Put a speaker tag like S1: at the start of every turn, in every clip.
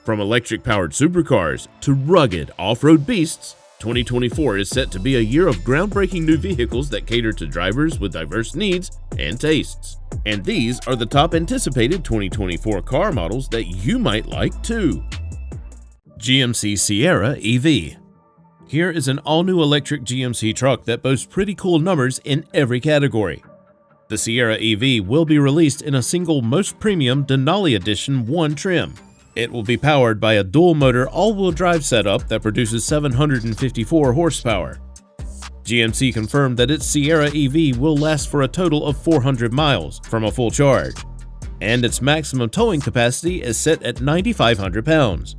S1: From electric-powered supercars to rugged off-road beasts, 2024 is set to be a year of groundbreaking new vehicles that cater to drivers with diverse needs and tastes. And these are the top anticipated 2024 car models that you might like too. GMC Sierra EV. Here is an all-new electric GMC truck that boasts pretty cool numbers in every category. The Sierra EV will be released in a single most premium Denali Edition 1 trim. It will be powered by a dual-motor all-wheel drive setup that produces 754 horsepower. GMC confirmed that its Sierra EV will last for a total of 400 miles from a full charge, and its maximum towing capacity is set at 9,500 pounds.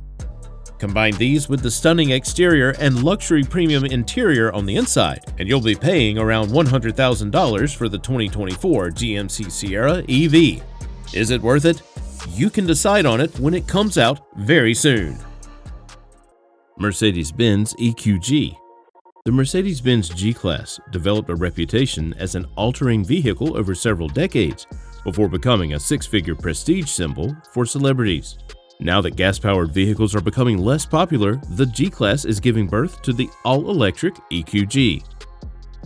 S1: Combine these with the stunning exterior and luxury premium interior on the inside, and you'll be paying around $100,000 for the 2024 GMC Sierra EV. Is it worth it? You can decide on it when it comes out very soon. Mercedes-Benz EQG. The Mercedes-Benz G-Class developed a reputation as an all-terrain vehicle over several decades before becoming a six-figure prestige symbol for celebrities. Now that gas-powered vehicles are becoming less popular, the G-Class is giving birth to the all-electric EQG.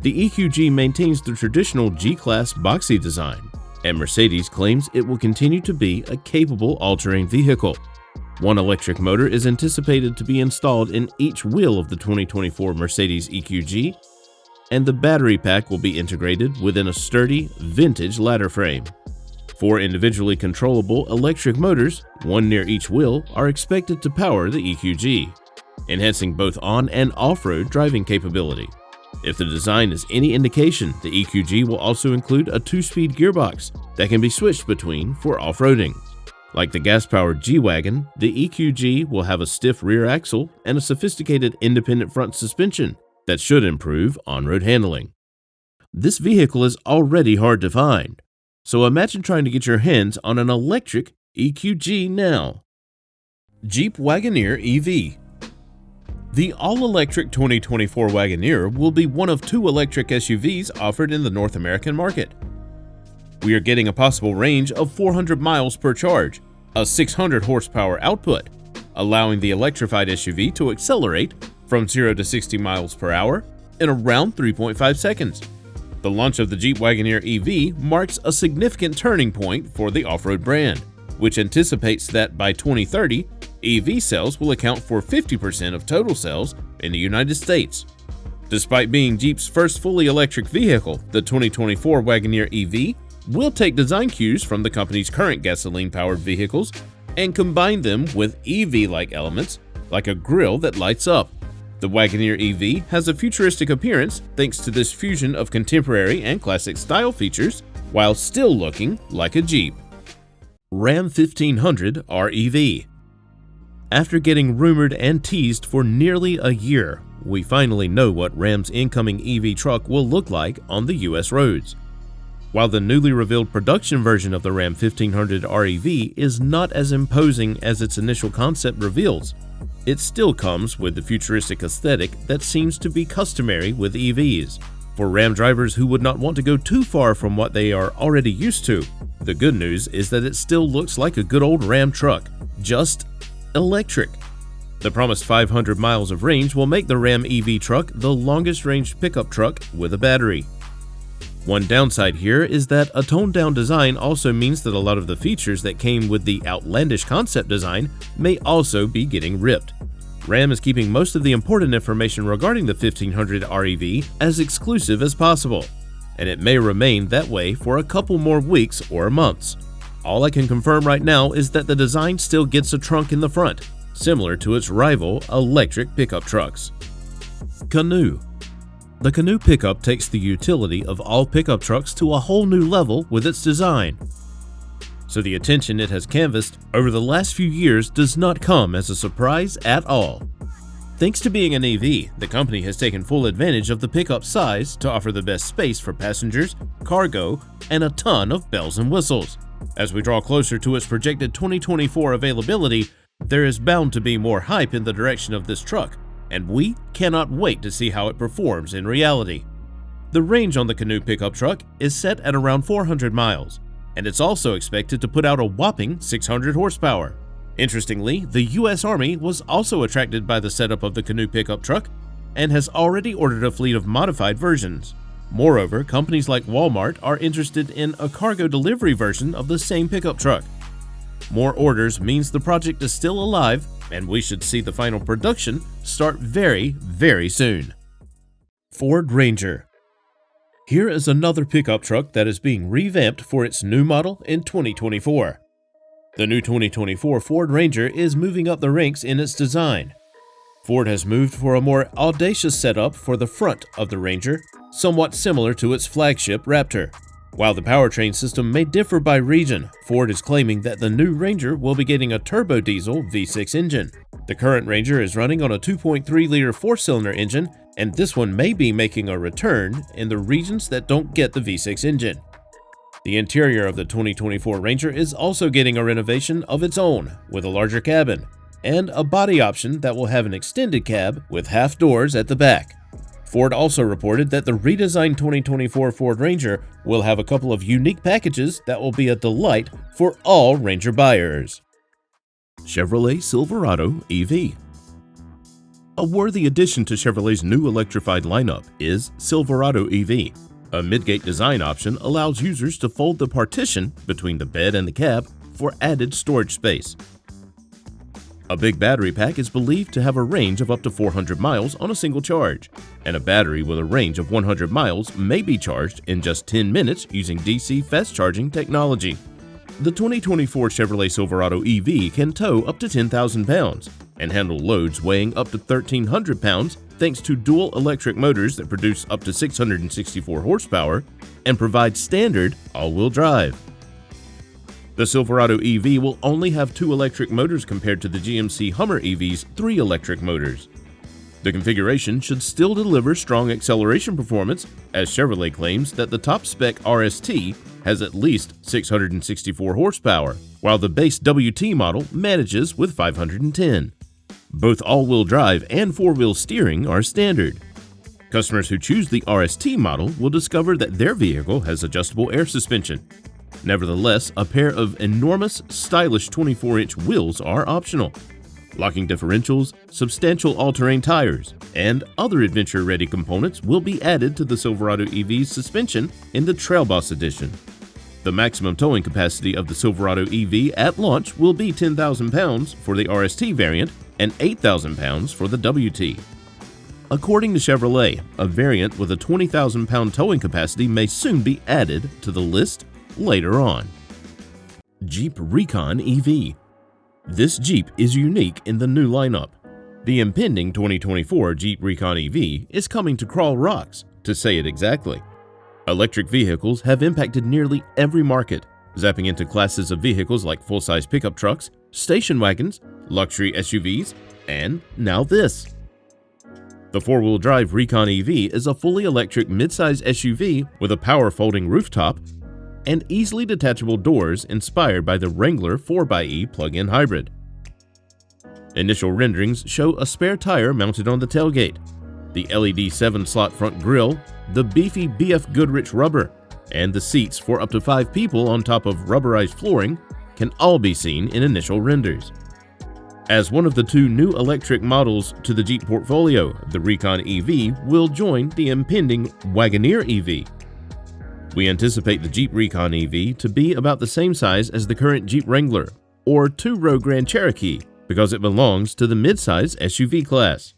S1: The EQG maintains the traditional G-Class boxy design, and Mercedes claims it will continue to be a capable all-terrain vehicle. One electric motor is anticipated to be installed in each wheel of the 2024 Mercedes EQG, and the battery pack will be integrated within a sturdy, vintage ladder frame. 4 individually controllable electric motors, one near each wheel, are expected to power the EQG, enhancing both on- and off-road driving capability. If the design is any indication, the EQG will also include a 2-speed gearbox that can be switched between for off-roading. Like the gas-powered G-Wagon, the EQG will have a stiff rear axle and a sophisticated independent front suspension that should improve on-road handling. This vehicle is already hard to find, so imagine trying to get your hands on an electric EQG now. Jeep Wagoneer EV. The all-electric 2024 Wagoneer will be one of 2 electric SUVs offered in the North American market. We are getting a possible range of 400 miles per charge, a 600 horsepower output, allowing the electrified SUV to accelerate from 0 to 60 miles per hour in around 3.5 seconds. The launch of the Jeep Wagoneer EV marks a significant turning point for the off-road brand, which anticipates that by 2030, EV sales will account for 50% of total sales in the United States. Despite being Jeep's first fully electric vehicle, the 2024 Wagoneer EV will take design cues from the company's current gasoline-powered vehicles and combine them with EV-like elements like a grille that lights up. The Wagoneer EV has a futuristic appearance thanks to this fusion of contemporary and classic style features while still looking like a Jeep. Ram 1500 REV. After getting rumored and teased for nearly a year, we finally know what Ram's incoming EV truck will look like on the US roads. While the newly revealed production version of the Ram 1500 REV is not as imposing as its initial concept reveals, it still comes with the futuristic aesthetic that seems to be customary with EVs. For Ram drivers who would not want to go too far from what they are already used to, the good news is that it still looks like a good old Ram truck, just electric. The promised 500 miles of range will make the Ram EV truck the longest range pickup truck with a battery. One downside here is that a toned-down design also means that a lot of the features that came with the outlandish concept design may also be getting ripped. Ram is keeping most of the important information regarding the 1500 REV as exclusive as possible, and it may remain that way for a couple more weeks or months. All I can confirm right now is that the design still gets a trunk in the front, similar to its rival electric pickup trucks. Canoe. The Canoe pickup takes the utility of all pickup trucks to a whole new level with its design. So the attention it has canvassed over the last few years does not come as a surprise at all. Thanks to being an EV, the company has taken full advantage of the pickup size to offer the best space for passengers, cargo, and a ton of bells and whistles. As we draw closer to its projected 2024 availability, there is bound to be more hype in the direction of this truck, and we cannot wait to see how it performs in reality. The range on the Canoe pickup truck is set at around 400 miles, and it's also expected to put out a whopping 600 horsepower. Interestingly, the U.S. Army was also attracted by the setup of the Canoe pickup truck and has already ordered a fleet of modified versions. Moreover, companies like Walmart are interested in a cargo delivery version of the same pickup truck. More orders means the project is still alive, and we should see the final production start very, very soon. Ford Ranger. Here is another pickup truck that is being revamped for its new model in 2024. The new 2024 Ford Ranger is moving up the ranks in its design. Ford has moved for a more audacious setup for the front of the Ranger, somewhat similar to its flagship Raptor. While the powertrain system may differ by region, Ford is claiming that the new Ranger will be getting a turbo diesel V6 engine. The current Ranger is running on a 2.3-liter four-cylinder engine, and this one may be making a return in the regions that don't get the V6 engine. The interior of the 2024 Ranger is also getting a renovation of its own, with a larger cabin, and a body option that will have an extended cab with half doors at the back. Ford also reported that the redesigned 2024 Ford Ranger will have a couple of unique packages that will be a delight for all Ranger buyers. Chevrolet Silverado EV. A worthy addition to Chevrolet's new electrified lineup is Silverado EV. A midgate design option allows users to fold the partition between the bed and the cab for added storage space. A big battery pack is believed to have a range of up to 400 miles on a single charge, and a battery with a range of 100 miles may be charged in just 10 minutes using DC fast charging technology. The 2024 Chevrolet Silverado EV can tow up to 10,000 pounds and handle loads weighing up to 1,300 pounds thanks to dual electric motors that produce up to 664 horsepower and provide standard all-wheel drive. The Silverado EV will only have 2 electric motors compared to the GMC Hummer EV's 3 electric motors. The configuration should still deliver strong acceleration performance, as Chevrolet claims that the top-spec RST has at least 664 horsepower, while the base WT model manages with 510. Both all-wheel drive and four-wheel steering are standard. Customers who choose the RST model will discover that their vehicle has adjustable air suspension. Nevertheless, a pair of enormous, stylish 24-inch wheels are optional. Locking differentials, substantial all-terrain tires, and other adventure-ready components will be added to the Silverado EV's suspension in the Trail Boss Edition. The maximum towing capacity of the Silverado EV at launch will be 10,000 pounds for the RST variant and 8,000 pounds for the WT. According to Chevrolet, a variant with a 20,000-pound towing capacity may soon be added to the list later on. Jeep Recon EV. This Jeep is unique in the new lineup. The impending 2024 Jeep Recon EV is coming to crawl rocks, to say it exactly. Electric vehicles have impacted nearly every market, zapping into classes of vehicles like full-size pickup trucks, station wagons, luxury SUVs, and now this. The four-wheel drive Recon EV is a fully electric midsize SUV with a power-folding rooftop and easily detachable doors inspired by the Wrangler 4xe plug-in hybrid. Initial renderings show a spare tire mounted on the tailgate, the LED 7-slot front grille, the beefy BF Goodrich rubber, and the seats for up to 5 people on top of rubberized flooring can all be seen in initial renders. As one of the 2 new electric models to the Jeep portfolio, the Recon EV will join the impending Wagoneer EV. We anticipate the Jeep Recon EV to be about the same size as the current Jeep Wrangler or 2-row Grand Cherokee because it belongs to the midsize SUV class.